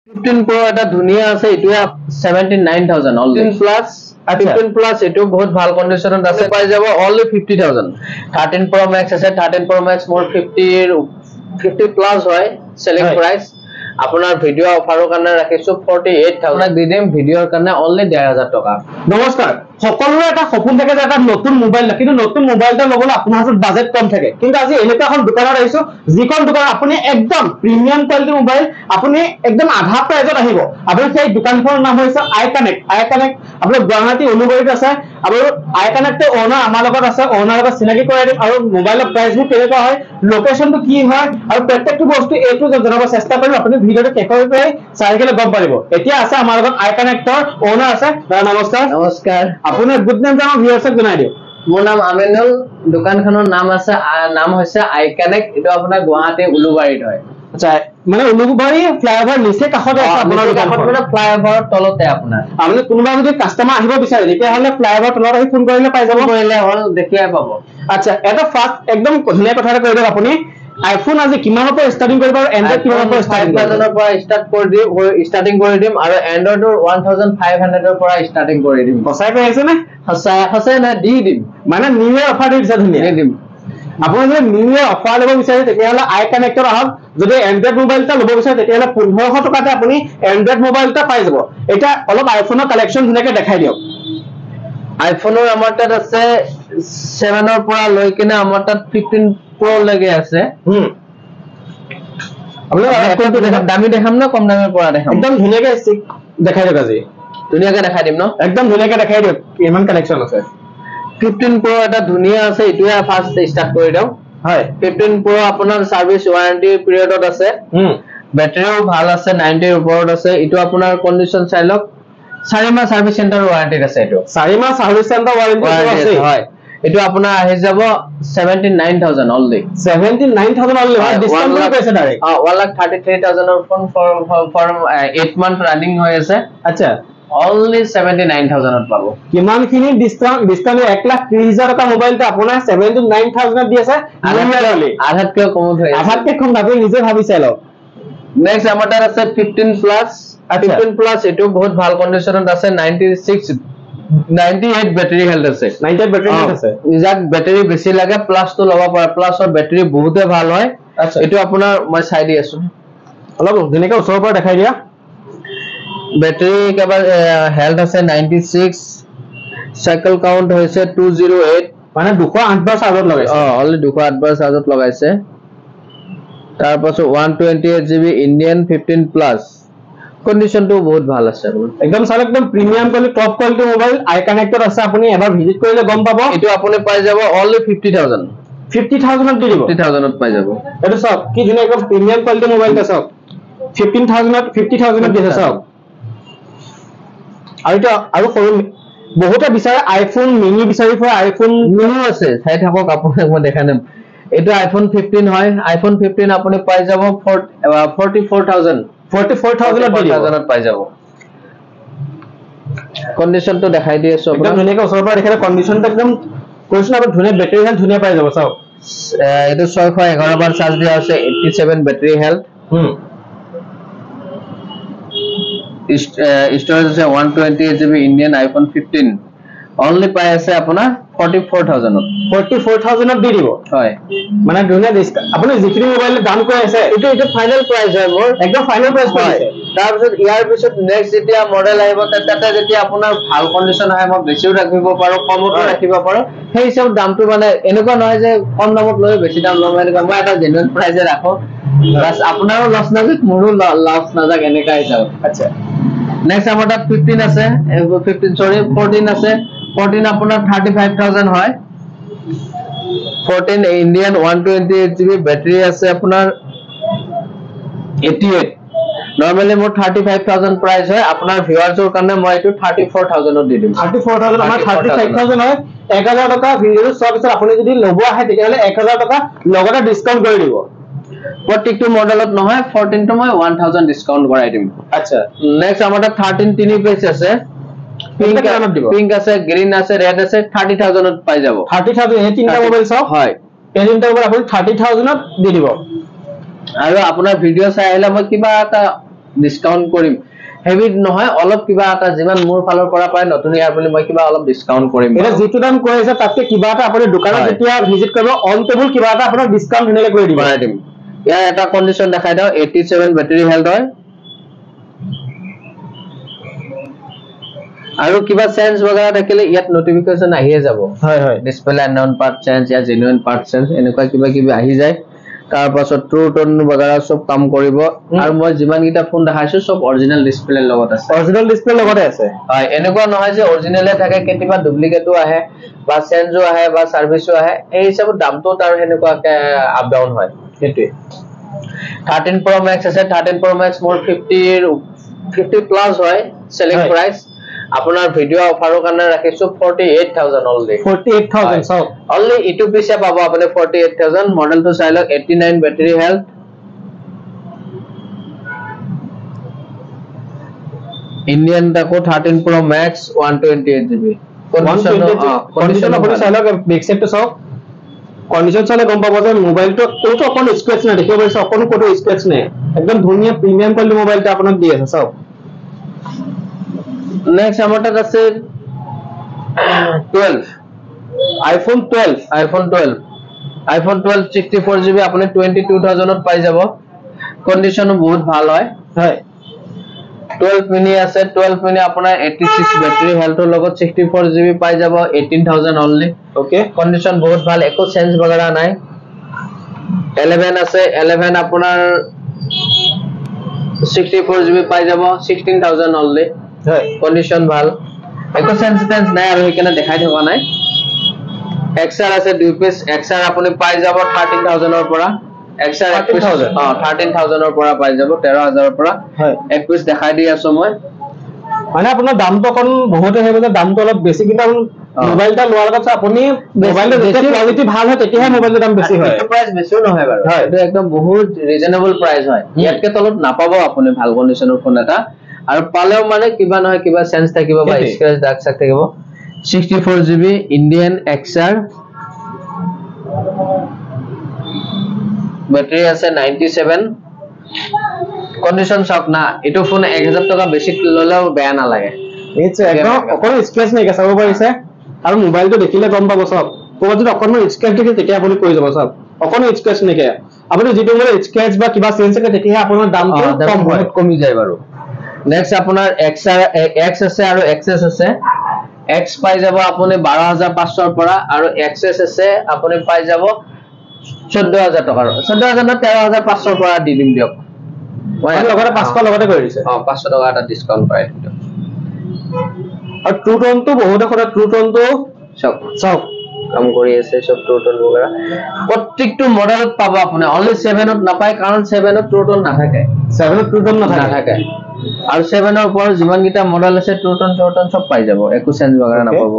15 Pro এটা ধুনিয়া আছে এটো 79000 অলরেডি 15 প্লাস 15 প্লাস এটো বহুত ভাল কন্ডিশনত আছে পাই যাব অনলি 50000 13 Pro Max আছে 13 Pro Max মোর 50 প্লাস হয় সেলিং প্রাইস আপনার ভিডিও অফাৰৰ কাৰণে ৰাখিছো 48000 দি দিম ভিডিওৰ কাৰণে অনলি 10000 টকা নমস্কাৰ সকলোৰে এটা সপোন থাকে যে এটা নতুন মোবাইল কিন্তু নতুন মোবাইলটা ল'বলৈ আপোনাৰ হাতত বাজেট কম থাকে কিন্তু আজি এনেকুৱা এখন দোকানত আহিছো যিখন দোকান আপুনি একদম প্ৰিমিয়াম কোৱালিটিৰ মোবাইল আপুনি একদম আধা প্ৰাইজত আহিব আপুনি সেই দোকানখনৰ নাম হৈছে আইকানেক্ট আপুনি গুৱাহাটী অনুগুৰিত আছে আৰু আইকানেক্টৰ ওনাৰ আমাৰ লগত আছে ওনাৰ লগত চিনাকি কৰাই দিম আৰু মোবাইলৰ প্ৰাইচবোৰ কেনেকুৱা হয় লোকেশনটো কি হয় আৰু প্ৰত্যেকটো বস্তু এটো জনাব চেষ্টা কৰিম আপুনি ভিডিওটো কেকৈ কৰি চাই গলে গম পাৰিব এতিয়া আছে আমাৰ লগত আইকানেক্টৰ ওনাৰ আছে নমস্কাৰ নমস্কাৰ আপোনাৰ গুড নেম জানো ভিউয়াৰ্সক জনাই দিও মোৰ নাম আমিনুল দোকানখনৰ নাম হৈছে আইকানেক্ট এটো আপোনাৰ গুৱাহাটী উলুবাৰীত হয় আচ্ছা মানে উলুবাৰী ফ্লাইওভাৰ নিচে কাষতে আছে আপোনাৰ দোকানখন মানে ফ্লাইওভাৰৰ তলতে আপোনাৰ আপুনি কোনোবা যদি কাস্টমাৰ আহিব বিচাৰে তেতিয়া হলে ফ্লাইওভাৰ তলত আহি ফোন কৰিলে পাই যাব কৰিলে হল দেখিয়াই পাব আচ্ছা এটা ফাৰ্স্ট একদম ধুনীয়া কথা কৈ দিও আপুনি আইফোন আজি কিমানৰ পৰা ষ্টাৰ্টিং কৰিব আৰু এন্ড্ৰইড কিমানৰ পৰা ষ্টাৰ্টিং কৰি দিম আৰু এন্ড্ৰইডৰ 1500 ৰ পৰা ষ্টাৰ্টিং কৰি দিম সঁচাই কৈ আছে নে সঁচাই না দি দিম মানে নিউ ইয়াৰ অফাৰ দিছে ধুনীয়া দি দিম আপুনি যদি নিউ ইয়াৰ অফাৰ ল'ব বিচাৰে তেতিয়াহলে আইকানেক্টৰ আহক যদি এন্ড্ৰইড মোবাইল এটা ল'ব বিচাৰে তেতিয়াহলে 1500 টকাতে আপুনি এন্ড্ৰইড মোবাইল এটা পাই যাব এটা অলপ আইফোনৰ কালেকচন ধুনীয়াকৈ দেখাই দিয়ক আইফোনৰ আমাৰ তাত আছে 7 ৰ পৰা লৈ কিনে আমাৰ তাত 15 Pro লাগে আছে আপোনাৰ দামী দেখাম না কম দামৰ পৰা দেখাম একদম ধুনীয়াকৈ দেখাই দিয়ক আজি ধুনীয়াকৈ দেখাই দিম ন একদম ধুনীয়াকৈ দেখাই দিয়ক ইমান কালেকচন আছে 15 Pro এটা ধুনীয়া আছে এটোয়া ফাৰ্স্ট স্টাৰ্ট কৰি দাও হয় 15 Pro আপোনাৰ সাৰ্ভিস ওয়াৰেন্টি পিৰিয়ডত আছে ব্যাটাৰিও ভাল আছে 90 ৰ ওপৰত আছে এটো আপোনাৰ কন্ডিশন চাই লওক 4 মাহ সাৰ্ভিস চেণ্টাৰ ওয়াৰেন্টি আছে এটো 4 মাহ সাৰ্ভিস চেণ্টাৰ ওয়াৰেন্টি আছে হয় এটো আপোনাৰ আহি যাব 79000 অলৰেডি 79000 অলৰেডি ডিসকাউন্ট কৰি কৈছে ডাইৰেক্ট 133000 ৰ ফোন ফৰ 8 মান্থ ৰানিং হৈ আছে আচ্ছা only 79000 ত পাব কিমানখিনি ডিসকাউন্ট 1,30,000 টকা মোবাইলটা আপোনাৰ 79000 দি আছে আধাতকৈ কমত হৈ আছে আধাতকৈ কম আপুনি নিজে ভাবি চাই লওক নেক্সট আমাৰ তাত আছে 15 প্লাস 15 প্লাস এটো বহুত ভাল কন্ডিশনত আছে 98 ব্যাটারি হেলথ আছে 98 ব্যাটারি হেলথ আছে ইজাক ব্যাটারি বেছি লাগে প্লাস তো লবা পারে প্লাসৰ ব্যাটাৰি বহুতে ভাল হয় আচ্ছা এটো আপোনাৰ মই চাই দি আছো অলপ যেনেকৈ ওচৰৰ পৰা দেখাই দিয়া ব্যাটারি কেবল হেলথ আছে 96 সাইকেল কাউন্ট হৈছে 208 মানে 208 বাৰ চাৰ্জত লগাইছে অলৰেডি 208 বাৰ চাৰ্জত লগাইছে তাৰ পাছত 128GB ইন্ডিয়ান 15 প্লাস কন্ডিশন তো বহুত ভাল আছে একদম সাল একদম premium quality top quality mobile আইকানেক্টৰ আছে আপুনি এবাৰ ভিজিট কৰিলে গম পাব এটো আপুনি পাই যাব অনলি 50000 ত দি দিব 50000 ত পাই যাব এটো সব কি ধুনীয়া একদম প্রিমিয়াম কোয়ালিটি মোবাইলটা সব 50000 ত দিছে সব আৰু এটা আৰু বহুতে বিচাৰে আইফোন মিনি বিচাৰি ফুৰে আইফোন মিনি আছে চাই থাকক আপোনাক মই দেখা নাম এটা আইফোন 15 হয় আইফোন 15 আপুনি পাই যাব 44000 ত পাই যাব কন্ডিশন তো দেখাই দি আছো একদম ধুনীয়াকৈ ওচৰৰ পৰা দেখালে কন্ডিশনটো একদম কৈছো না ধুনীয়া ব্যাটাৰি হেলথ ধুনীয়া পাই যাব চাও এটো 611 বাৰ চাৰ্জ দিয়া আছে 87 ব্যাটাৰি হেলথ storage আছে 128GB ইন্ডিয়ান আইফোন 15 only পাই আছে আপোনাৰ 44000 দি দিব হয় মানে ধুনীয়া ডিসকাউন্ট আপুনি যিখিনি মোবাইলৰ দাম কৈ আছে এটো ফাইনাল প্ৰাইস হয় মোৰ একদম ফাইনাল প্ৰাইস কৈছে তাৰ পিছত ইয়াৰ পিছত নেক্সট যেতিয়া মডেল আহিব তাতে যেতিয়া আপোনাৰ ভাল কন্ডিশন হয় মই বেছিও ৰাখিব পাৰো কমতো ৰাখিব পাৰো সেই হিচাপ দামটো মানে এনেকুৱা নহয় যে কম দামত লৈ বেছি দাম লম এনেকুৱা মই এটা জেনুইন প্ৰাইসে ৰাখো বাস আপোনাৰো লছ নাযাক মোৰো লছ নাযাক এনেকা হিচাপ আচ্ছা নেক্সট আমাৰ তাত 15 আছে 14 আছে 14 আপোনাৰ 35000 হয় 14 ইন্ডিয়ান 128GB ব্যাটাৰি আছে আপোনাৰ 88 নৰমালি মোৰ 35000 প্ৰাইস হয় আপনাৰ ভিউয়াৰ্সৰ কাৰণে মই এটো 34000 ত দি দিম 34000 আমাৰ 35000 হয় 1000 টকা ভিডিওটো সব পিছত আপুনি যদি লব আহে তেতিয়াহলে 1000 টকা লগতে ডিসকাউন্ট কৰি দিব প্ৰত্যেকটো মডেলত নহয় 14 টো মই 1000 ডিসকাউন্ট কৰাই দিম আচ্ছা নেক্সট আমাৰ 13 তিনি পেজ আছে পিঙ্ক আছে গ্ৰীন আছে ৰেড আছে 30000 ত পাই যাব 30000 এই তিনটা মোবাইল সব হয় এই তিনটা মোবাইল আপুনি 30000 ত দি দিব আৰু আপোনাৰ ভিডিও চাই আহিলে মই কিবা এটা ডিসকাউন্ট কৰিম হেভি নহয় অলপ কিবা এটা যিমান মোৰ ফালৰ পৰা পায় নতুন ইয়াৰ বুলি মই কিবা অলপ ডিসকাউন্ট কৰিম এটা যেটো দাম কৈ আছে তাতকে কিবা এটা আপুনি দোকানত যেতিয়া ভিজিট কৰিব অন টেবল কিবা এটা আপোনাক ডিসকাউন্ট ধুনীয়াকৈ কৰি দিম ইয়াৰ এটা কন্ডিশন দেখাই দাও 87 ব্যাটাৰি হেলথ হয় আৰু কিবা চেঞ্জ वगैरह থাকিলে ইয়াত নোটিফিকেশন আহিয়ে যাব হয় হয় ডিসপ্লে আননোন পার্ট চেঞ্জ या জেনুইন পার্ট চেঞ্জ এনেকুৱা কিবা কিবি আহি যায় তাৰ পাছত ট্ৰু টোন वगैरह সব কাম কৰিব আৰু মই যিমান কিটা ফোন দেখাইছো সব অৰিজিনাল ডিসপ্লে লগত আছে অৰিজিনাল ডিসপ্লে লগতে আছে হয় এনেকুৱা নহয় যে অৰিজিনালে থাকে কেতিয়াবা ডুপ্লিকেটও আহে বা চেঞ্জও আহে বা সাৰ্ভিসও আহে এই হিচাপত দামটো তাৰ হেনেকুৱা আপ ডাউন হয় হেতু 13 Pro Max আছে 13 Pro Max মোৰ 50 প্লাস হয় সেলিং প্ৰাইস আপোনাৰ ভিডিও অফাৰৰ কাৰণে ৰাখিছো 48000 অলৰেডি 48000 সব অনলি ইটো পিছে পাব আপুনি 48000 মডেলটো চাই লওক 89 battery health Indian taco 13 Pro Max 128GB condition আপুনি চাই লওক বেক সাইডটো সব কন্ডিশন চালে গম পাব যে মোবাইলটো কোটো অকন স্ক্র্যাচ না দেখিব পাৰিছে অকন কোটো স্ক্ৰ্যাচ নাই একদম ধুনীয়া প্ৰিমিয়াম কোৱালিটি মোবাইলটা আপোনাক দি আছে সব নেক্সট আমারটা আছে 12 iPhone 12 64GB আপনি 22000 ত পাই যাব কন্ডিশনও বহুত ভাল হয় হয় 12 মিনি আছে 12 মিনি আপোনাৰ 86 ব্যাটাৰি হেলথৰ লগত 64GB পাই যাব 18000 অনলি ওকে কন্ডিশন বহুত ভাল একো চেঞ্জ वगैरह নাই 11 আছে 11 আপোনাৰ 64GB পাই যাব 16000 অনলি হয় কন্ডিশন ভাল একো সেন্সিটেন্স নাই আৰু এখানে দেখাই থকা নাই XR আছে 2 পিস XR আপুনি পাই যাব 13000 ৰ পৰা XR 13000 ৰ পৰা পাই যাব 13000 ৰ পৰা হয় এক পিস দেখাই দি আছো মই মানে আপোনাৰ দামটো কোন বহুতে হেবে দামটো অলপ বেছি কিন্তু মোবাইলটা লোৱাৰ লগত আপুনি মোবাইলটো যেতিয়া কোৱালিটি ভাল হয় তেতিয়াহে মোবাইলৰ দাম বেছি হয় প্ৰাইস বেছিও নহয় বাৰু এটা একদম বহুত ৰিজনেবল প্ৰাইস হয় ইয়াতকে তলত নাপাব আপুনি ভাল কন্ডিশনৰ ফোন এটা আৰু পালেও মানে কিবা নহয় কিবা চেঞ্জ থাকিব বা স্ক্র্যাচ দাগ চাক থাকিব 64GB ইন্ডিয়ান XR ব্যাটারি আছে 97 কন্ডিশন সব না এটো ফোন 1000 টাকা বেশি ললেও বেয়া না লাগে এইছে একদম অকন স্ক্র্যাচ নাই চাব পাৰিছে আৰু মোবাইলটো দেখিলে গম পাব সব কোৱা যদি অকন স্ক্র্যাচ দেখে তেতিয়া আপুনি কৈ যাব সব অকন স্ক্র্যাচ নেকে আপুনি যেটো মানে স্ক্র্যাচ বা কিবা চেঞ্জ থাকে তেতিয়া আপোনাৰ দামটো কম হয় কমি যায় বাৰু নেক্সট আপোনাৰ XR X আছে আৰু XS আছে X পাই যাব আপুনি 12500 ৰ পৰা আৰু XS আছে আপুনি পাই যাব 14000 টকাৰ 14000 না 13500 ৰ পৰা দি দিম দিয়ক মই লগতে 500 লগতে কৰি দিছে 500 টকা এটা ডিসকাউন্ট পাই দিম আৰু ট্ৰু টোনটো বহুত খৰা ট্ৰু টোনটো সব কাম কৰি আছে সব ট্ৰু টোন वगैरह প্ৰত্যেকটো মডেলত পাব আপুনি অনলি 7 ত নাপায় কাৰণ 7 ত ট্ৰু টোন নাথাকে 7 ত ট্ৰু টোন নাথাকে আৰু 7 ৰ ওপৰ যিমান কিটা মডেল আছে ট্ৰু টোন সব পাই যাব একো চেঞ্জ वगैरह নাপাব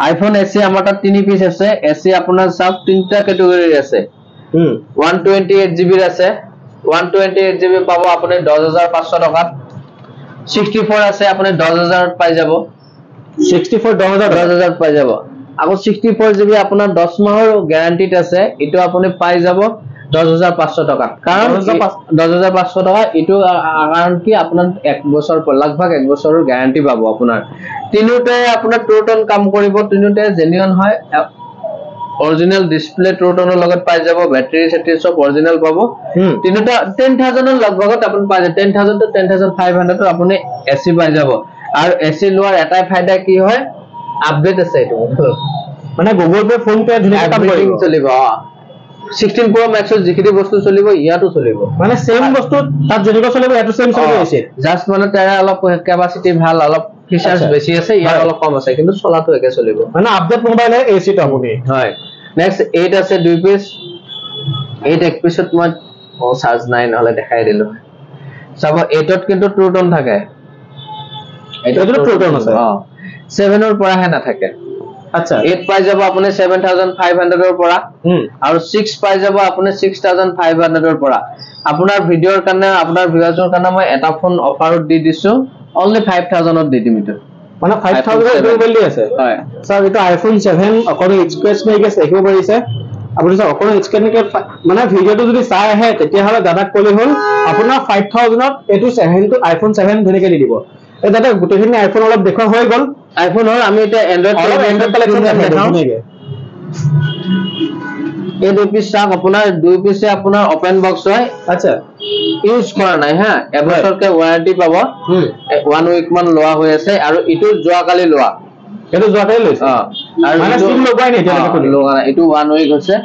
আইফোন SE আমাৰ তাত 3 পিস আছে SE আপোনাৰ সব তিনটা ক্যাটাগৰীৰ আছে 128GB ৰ আছে 128GB পাব আপুনি 10500 টকাত 64 আছে আপুনি 10000 ত পাই যাব 64 10000 পাই যাব আকৌ 64GB আপোনাৰ 10 মাহৰ গ্যাৰান্টিত আছে এটো আপুনি পাই যাব 10500 টকা কাৰণ 10500 টকা এটো কাৰণ কি আপোনাৰ 1 বছৰ লগভগ 1 বছৰৰ গ্যাৰান্টি পাব আপোনাৰ তিনিটা আপোনাৰ টোটাল কাম কৰিব তিনিটা জেনুইন হয় অৰিজিনাল ডিসপ্লে টোটালৰ লগত পাই যাব ব্যাটাৰি সেটি সব অৰিজিনাল পাব তিনিটা 10000 ৰ লগভগত আপুনি পাই যাব 10000 to 10500 তো আপুনি এসি পাই যাব আৰু এসি লোৱাৰ এটাই ফায়দা কি হয় আপডেট আছে এটো মানে গুগল পে ফোন পে ধুনীয়া কাম কৰিব চলিব 16 Pro Max ৰ যিখিনি বস্তু চলিব ইয়াতো চলিব মানে সেম বস্তু তাত যেনেকৈ চলিব ইয়াতো সেম চলিব আছে জাস্ট মানে তাৰ অলপ ক্যাপাসিটি ভাল অলপ ফিচাৰ্স বেছি আছে ইয়াত অলপ কম আছে কিন্তু চলাটো একে চলিব মানে আপডেট মোবাইল এসি টো আপুনি হয় নেক্সট 8 আছে 2 পিস 8 এক পিছত মই চার্জ নাই নহলে দেখাই দিলো সব 8 ত কিন্তু ট্ৰু টোন থাকে এটা ট্ৰু টোন আছে 7 ৰ পৰা হে না থাকে আচ্ছা 8 পাই যাব আপুনি 7500 ৰ পৰা আৰু 6 পাই যাব আপুনি 6500 ৰ পৰা আপোনাৰ ভিডিওৰ কাৰণে আপোনাৰ ভিউয়াৰ্ছৰ কাৰণে মই এটা ফোন অফাৰত দি দিছো only 5000 ত দি দিম এটা মানে 5000 ৰ মোবাইল দি আছে হয় স্যাৰ এটা আইফোন 7 অকন স্ক্ৰ্যাচ নাই গেছে দেখিব পাৰিছে আপুনি চাওক অকণ স্ক্ৰীনকে মানে ভিডিঅ'টো যদি চাই আহে তেতিয়াহ'লে দাদাক ক'লে হ'ল আপোনাৰ 5000ত এইটো 7 টো আইফোন 7 ধুনীয়াকে দি দিব এই দাদা গোটেইখিনি আইফোন অলপ দেখুৱা হৈ গ'ল আইফোনৰ আমি এতিয়া এন্ড্ৰইড কালেকশ্যন দেখাওঁ এই দুই পিস চাক আপোনাৰ দুই পিসে আপোনাৰ ওপেন বক্স হয় আচ্ছা ইউজ কৰা নাই হা এবছৰকে ওয়াৰেন্টি পাব 1 উইক মান লোৱা হৈ আছে আৰু ইটো যোৱাকালি লোৱা এটো যোৱাকালি লৈছে আৰু মানে সিম লগাই নাই এতিয়া কোন লগা নাই ইটো 1 উইক হৈছে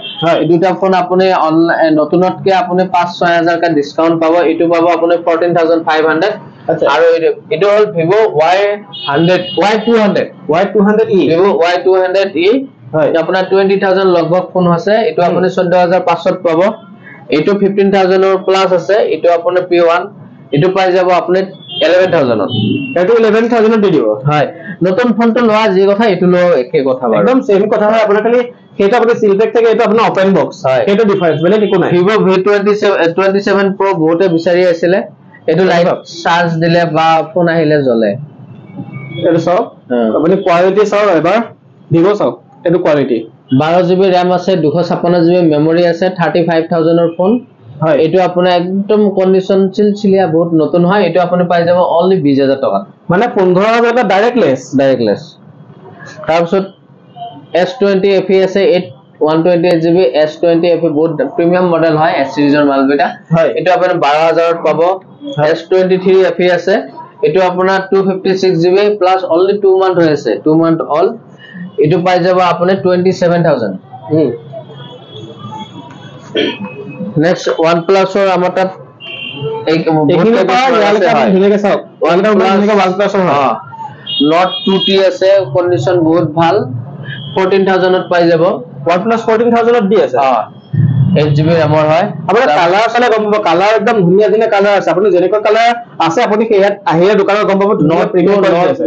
এই দুটা ফোন আপুনি অনলাইন নতুনতকে আপুনি 5-6000 কা ডিসকাউন্ট পাব ইটো পাব আপুনি 14500 আচ্ছা আৰু ইটো হল Vivo Y200 Vivo Y200e হয় আপোনাৰ 20000 লগভগ ফোন আছে ইটো আপুনি 14500 পাব ইটো 15000 ৰ প্লাস আছে ইটো আপুনি P1 ইটো পাই যাব আপুনি 11000 ত এটো 11000 ত দি দিব হয় নতুন ফোনটো লোৱা যি কথা ইটো লো একে কথা বাৰু একদম সেম কথা হয় আপোনাৰ খালি হেটা আপুনি সিলবেক থাকে এটো আপোনাৰ ওপেন বক্স হয় হেটো ডিফাৰেন্স মানে একো নাই Vivo V27 Pro বহুতে বিচাৰি আছিল এটো লাইভ চাৰ্জ দিলে বা ফোন আহিলে জ্বলে এটো সব আপুনি কোৱালিটি চাও এবাৰ Vivo চাও এটো কোৱালিটি 12GB RAM আছে 256GB মেমৰি আছে 35000 ৰ ফোন হয় এটো আপোনাৰ একদম কন্ডিশন চিলচিলিয়া বহুত নতুন হয় এটো আপুনি পাই যাব অনলি 20000 টকা মানে 15000 টা ডাইৰেক্ট লেস তাৰপিছত S20 FE আছে 128GB S20 FE বহুত প্ৰিমিয়াম মডেল হয় S সিৰিজৰ মালবিটা হয় এটো আপুনি 12000 ত পাব S23 FE আছে এটো আপোনাৰ 256GB প্লাস অনলি 2 মান্থ হৈ আছে 2 মান্থ অল এটো পাই যাব আপুনি 27000 নেক্সট OnePlus ৰ আমাৰ তাত এক এইখিনি পাওয়া ধুনীয়াকে চাওক OnePlus Note 2T আছে কন্ডিশন বহুত ভাল 14000 ত পাই যাব OnePlus 14000 ত দি আছে 8GB RAM হয় আপোনাৰ কালাৰ চালে গম পাব কালাৰ একদম ধুনীয়া ধুনীয়া কালাৰ আছে আপুনি যেনেকুৱা কালাৰ আছে আপুনি হেয়াত আহিলে দোকানত গম পাব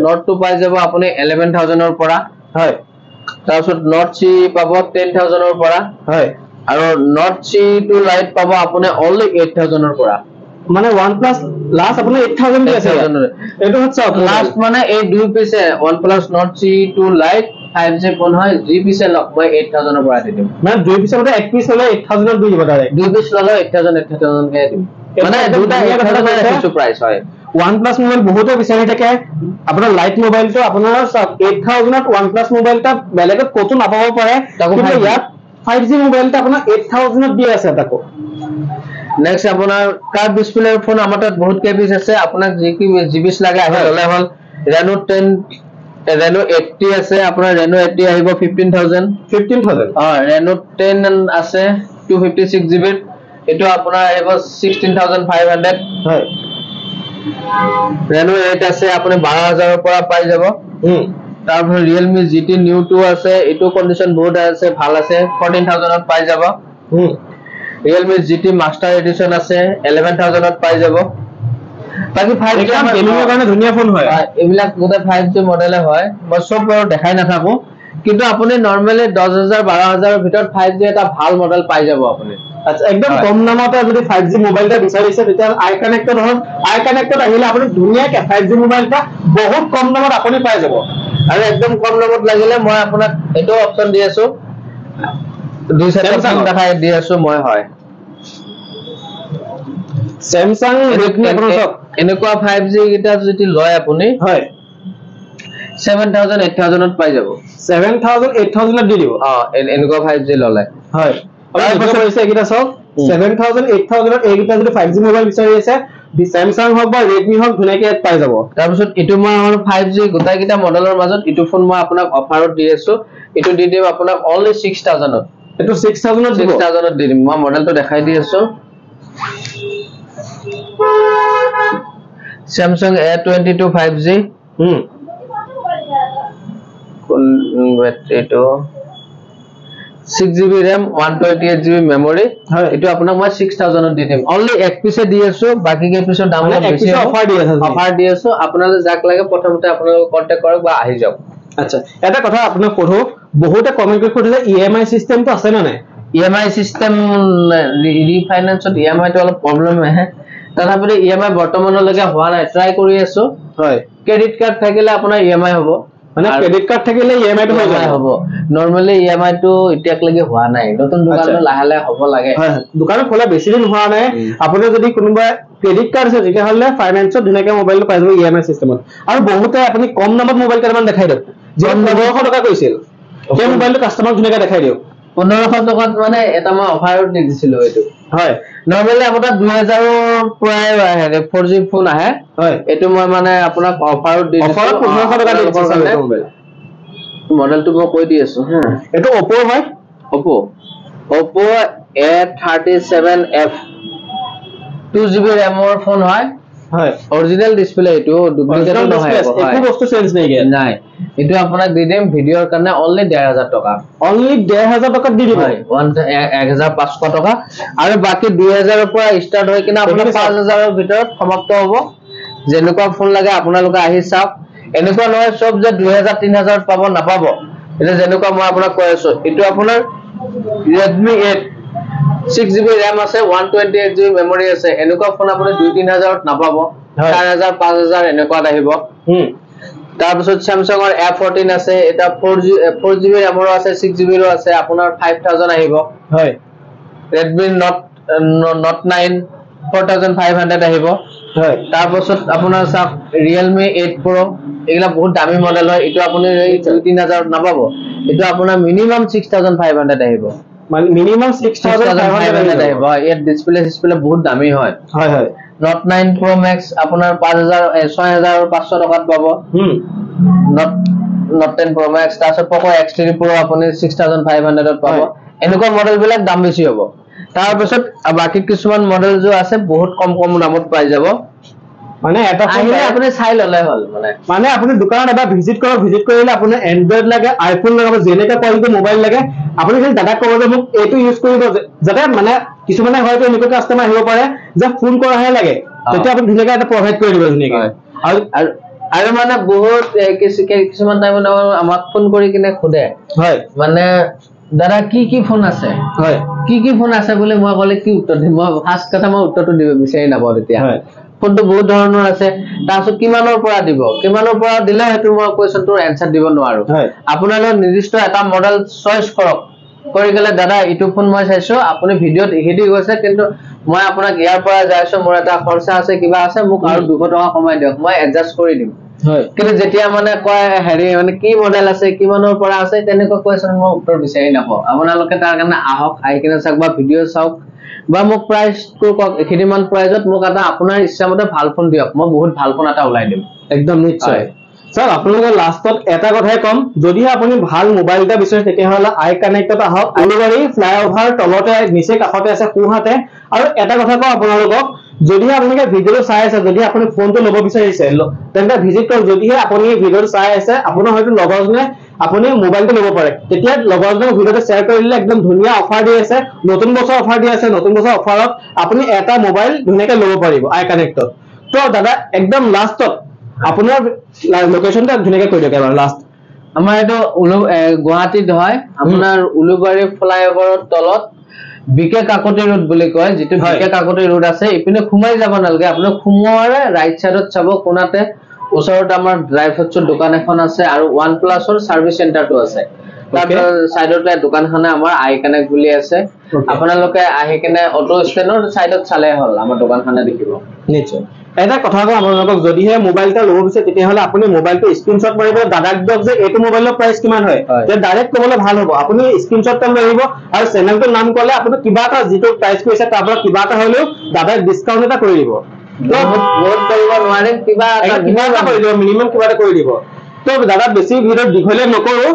Note 2 পাই যাব আপুনি 11000 ৰ পৰা হয় তাৰপিছত Note 3 পাব 10000 ৰ পৰা হয় আৰু Note 3 Lite পাব আপুনি অনলি 8000 ৰ পৰা মানে OnePlus লাস্ট আপুনি 8000 দি আছে এটো হচ্ছে লাস্ট মানে এই দুই পিছে OnePlus Note 3 Lite 5G phone হয় জি পিছে লক মই 8000 ৰ পৰা দি দিম মানে দুই পিছে মতে এক পিস হলে 8000 ত দি দিব ডাইৰেক্ট দুই পিস ললে 8000 কে দিম মানে দুটা 1000 কিছু প্রাইস হয় OnePlus মোবাইল বহুতে বিচাৰি থাকে আপোনাৰ লাইট মোবাইলটো আপোনাৰ 8000 ত OnePlus মোবাইলটা বেলেগত কত নাপাব পাৰে কিন্তু ইয়াত 5G মোবাইলটা আপোনাৰ 8000 ত দি আছে তাকো নেক্সট আপোনাৰ কাৰ্ভ ডিসপ্লে ফোন আমাৰ তাত বহুত কেবিস আছে আপোনাক যি কি জিবিস লাগে আহি ললে হল Reno 10 Reno 80 আছে আপোনাৰ Reno 80 আহিব 15000 Reno 10 আছে 256GB এটো আপোনাৰ আহিব 16500 হয় Reno 8 আছে আপুনি 12000 ৰ পৰা পাই যাব তাৰপৰ Realme GT New 2 আছে এটো কন্ডিশন বহুত আছে ভাল আছে 14000 ত পাই যাব Realme GT Master Edition আছে 11000 ত পাই যাব বাকি 5G গেমিংৰ কাৰণে ধুনীয়া ফোন হয় এইবিলাক গোটা 5G মডেলে হয় মই সব দেখাই না থাকো কিন্তু আপুনি নরমালি 10000 12000 ৰ ভিতৰত 5G এটা ভাল মডেল পাই যাব আপুনি আচ্ছা একদম কম দামতে যদি 5G মোবাইলটা বিচাৰিছে তেতিয়া আই কানেক্টেড হল আই কানেক্টেড আহিলে আপুনি ধুনীয়াকে 5G মোবাইলটা বহুত কম দামত আপুনি পাই যাব আৰু একদম কম দামত লাগিলে মই আপোনাক এটো অপচন দি আছো 2 দেখাই দি আছো মই হয় Samsung Redmi আপোনাৰ এনেকুৱা 5G গিটা যদি লয় আপুনি হয় 7000 8000 ত পাই যাব 7000 8000 ত দি দিব এনেকুৱা 5G ললে হয় আৰু কৈছে গিটা সব 7000 8000 ত এইগিটা যদি 5G মোবাইল বিচাৰি আছে Samsung হক বা Redmi হক ধুনীয়াকে পাই যাব তাৰপিছত ইটো মই 5G গোটা গিটা মডেলৰ মাজত ইটো ফোন মই আপোনাক অফাৰত দি আছো ইটো দি দিম আপোনাক অনলি 6000 ত এটো 6000 ত 6000 ত দি দিম মই মডেলটো দেখাই দি আছো Samsung A22 5G battery to 6GB RAM 128GB memory এটো আপোনাক মই 6000 ত দি দিম অনলি এক পিছে দি আছো বাকি কে পিছৰ দাম বেছি অফাৰ দি আছো আপোনালে যাক লাগে প্ৰথমতে আপোনালোক কন্টাক্ট কৰক বা আহি যাওক আচ্ছা এটা কথা আপোনাক পঢ়ো বহুতে কমেন্ট কৰি কৈছে EMI সিস্টেমটো আছে না নাই EMI সিস্টেম ৰিফাইনান্সত EMI টো অলপ প্ৰবলেম আহে তথাপি EMI বৰ্তমানলৈকে হোৱা নাই ট্ৰাই কৰি আছো হয় ক্ৰেডিট কাৰ্ড থাকিলে আপোনাৰ EMI হ'ব মানে ক্ৰেডিট কাৰ্ড থাকিলে ইএমআই টো হৈ যায় হ'ব নৰমালি ইএমআই টো এতিয়ালৈকে হোৱা নাই নতুন দোকানত লাহে লাহে হ'ব লাগে হয় দোকানত খোলা বেছি দিন হোৱা নাই আপুনি যদি কোনোবা ক্ৰেডিট কাৰ্ড আছে তেতিয়া হলে ফাইনান্সত ধুনীয়াকে মোবাইলটো পাই যাব ইএমআই সিস্টেমত আৰু বহুতে আপুনি কম দামত মোবাইল কেইটামান দেখাই দিয়ক যে 1500 টকা কৈছিল সেই মোবাইলটো কাস্টমাৰক ধুনীয়াকে দেখাই দিয়ক 1500 টকাত মানে এটা মই অফাৰত দি দিছিলো এইটো হয় নৰমালি আপোনাৰ 2000 ৰ প্ৰায় 4G ফোন আহে হয় এটো মই মানে আপোনাক অফাৰত দি দিছো অফাৰত 1500 টকা দি দিছো মোবাইল মডেলটো মই কৈ দি আছো হা এটো Oppo হয় Oppo A37F 2GB RAM ৰ ফোন হয় হয় অৰিজিনাল ডিসপ্লে এটো ডুপ্লিকেট নহয় একো বস্তু চেঞ্জ নাই গেল নাই এটো আপোনাক দি দিম ভিডিওৰ কাৰণে অনলি 1,500 টকা অনলি 1,500 টকা দি দিব 1,500 টকা আৰু বাকি 2,000 ৰ পৰা ষ্টাৰ্ট হৈ কিনা আপোনাৰ 5,000 ৰ ভিতৰত সমাপ্ত হ'ব যেনেকুৱা ফোন লাগে আপোনালোকে আহি চাওক এনেকুৱা নহয় সব যে 2,000 3,000 ত পাব নাপাব এটা যেনেকুৱা মই আপোনাক কৈ আছো এটো আপোনাৰ Redmi 8 6GB RAM আছে 128GB মেমৰি আছে এনেকুৱা ফোন আপুনি 2-3,000 ত নাপাব 4,000 5,000 এনেকুৱাত আহিব তাৰ পিছত Samsung ৰ A14 আছে এটা 4GB RAM ৰ আছে 6GB ৰ আছে আপোনাৰ 5,000 আহিব হয় Redmi Note 9 4,500 আহিব হয় তাৰ পিছত আপোনাৰ চাওক Realme 8 Pro এগুলা বহুত দামী মডেল হয় এটো আপুনি 2-3,000 ত নাপাব এটো আপোনাৰ মিনিমাম 6,500 আহিব মানে মিনিমাম 6,500 আহিব ইয়াত ডিসপ্লে বহুত দামী হয় হয় হয় Note 9 Pro Max আপোনাৰ 6,500 টকাত পাব Note 10 Pro Max তাৰপিছত Poco X3 Pro আপুনি 6,500 ত পাব এনেকুৱা মডেল বিলাক দাম বেছি হ'ব তাৰ পিছত বাকি কিছুমান মডেল যে আছে বহুত কম দামত পাই যাব মানে এটা আহিলে আপুনি চাই ললে হল মানে আপুনি দোকানত এবাৰ ভিজিট কৰক ভিজিট কৰিলে আপুনি এন্ড্ৰইড লাগে আইফোন লাগে যেনেকা কোৱালিটি মোবাইল লাগে আপুনি যদি দাদাক ক'ব যে মোক এইটো ইউজ কৰিব যাতে মানে কিছুমানে হয়তো এনেকুৱা কাস্টমাৰ আহিব পাৰে যে ফোন কৰাহে লাগে তেতিয়া আপুনি ধুনীয়াকৈ এটা প্ৰভাইড কৰি দিব ধুনীয়াকৈ আৰু মানে বহুত কিছুমান টাইমত আমাক ফোন কৰি কিনে খুদে হয় মানে দাদা কি ফোন আছে হয় কি ফোন আছে বুলি মই কলে কি উত্তৰ দিম মই ফাৰ্স্ট কথা মই উত্তৰটো দিব বিচাৰি নাপাও তেতিয়া ফোনটো বহুত ধৰণৰ আছে তাৰপিছত কিমানৰ পৰা দিব কিমানৰ পৰা দিলে হেতু মই কোৱেশ্চনটোৰ এনসাৰ দিব নোৱাৰো আপোনালোক নিৰ্দিষ্ট এটা মডেল চয়েস কৰক কৰি গলে দাদা ইটো ফোন মই চাইছো আপুনি ভিডিওত হিডি গৈছে কিন্তু মই আপোনাক ইয়াৰ পৰা যাইছো মোৰ এটা খৰচা আছে কিবা আছে মোক আৰু 200 টকা কমাই দিয়ক মই এডজাস্ট কৰি দিম কিন্তু যেতিয়া মানে কয় হেৰি মানে কি মডেল আছে কিমানৰ পৰা আছে তেনেকুৱা কোৱেশ্চন মই উত্তৰ বিচাৰি নাপাও আপোনালোকে তাৰ কাৰণে আহক আহি কিনে চাওক বা ভিডিও চাওক বা মোক প্ৰাইসটো কক এখিনিমান প্ৰাইজত মোক এটা আপোনাৰ ইচ্ছামতে ভাল ফোন দিয়ক মই বহুত ভাল ফোন এটা উলাই দিম একদম নিশ্চয় স্যার আপোনালোকে লাষ্টত এটা কথাই কম যদি আপুনি ভাল মোবাইল এটা বিচাৰে তেতিয়া হলে আই কানেক্টত আহক উলুবাৰী ফ্লাইওভাৰ তলতে নিচে কাষতে আছে কুহাতে আৰু এটা কথা কও আপোনালোকক যদি আপোনালোকে ভিডিওটো চাই আছে যদি আপুনি ফোনটো লব বিচাৰিছে তেন্তে ভিজিট কৰক যদি আপুনি ভিডিওটো চাই আছে আপোনাৰ হয়তো লগৰজনে আপুনি মোবাইলটো লব পাৰে তেতিয়া লগৰজনক ভিডিওটো শেয়াৰ কৰিলে একদম ধুনীয়া অফাৰ দি আছে নতুন বছৰ অফাৰ দি আছে নতুন বছৰ অফাৰত আপুনি এটা মোবাইল ধুনীয়াকৈ লব পাৰিব আই কানেক্টত তো দাদা একদম লাষ্টত আপোনাৰ লোকেশনটা ধুনীয়াকৈ কৈ দিয়ক এবাৰ লাষ্ট আমাৰ এটো গুৱাহাটীত হয় আপোনাৰ উলুবাৰী ফ্লাইওভাৰৰ তলত বিকে কাকতি ৰোড বুলি কয় যেটো বিকে কাকতি ৰোড আছে ইপিনে খুমাই যাব নালগে আপুনি খুমোৱাৰে ৰাইট সাইডত চাব কোনাতে ওচৰত আমাৰ ড্ৰাই ফ্ৰুটছৰ দোকান এখন আছে আৰু ওৱান প্লাছৰ সাৰ্ভিস চেণ্টাৰটো আছে তাৰ সাইডতে দোকানখনে আমাৰ আই কানেক্ট বুলি আছে আপোনালোকে আহি কিনে অটো ষ্টেনৰ সাইডত চালে হল আমাৰ দোকানখনে দেখিব নিশ্চয় এটা কথা কও আপোনালোকক যদি হে মোবাইলটা লব বিচাৰে তেতিয়া হলে আপুনি মোবাইলটো স্ক্ৰিনশ্বট মাৰিব দাদাক দিয়ক যে এটো মোবাইলৰ প্ৰাইস কিমান হয় তে ডাইৰেক্ট কবলে ভাল হ'ব আপুনি স্ক্ৰিনশ্বটটা লৈ আহিব আৰু চেনেলটোৰ নাম কলে আপুনি কিবা এটা যেটো প্ৰাইস কৈছে তাৰ পৰা কিবা এটা হলেও দাদাক ডিসকাউন্ট এটা কৰি দিব বহুত কৰিব নোৱাৰে কিবা এটা কৰি দিব মিনিমাম কিবা এটা কৰি দিব তো দাদা বেছি ভিডিও দীঘলে নকৰো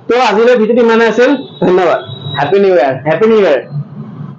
তো আজিলৈ ভিডিওটো ইমানে আছিল ধন্যবাদ হ্যাপি নিউ ইয়াৰ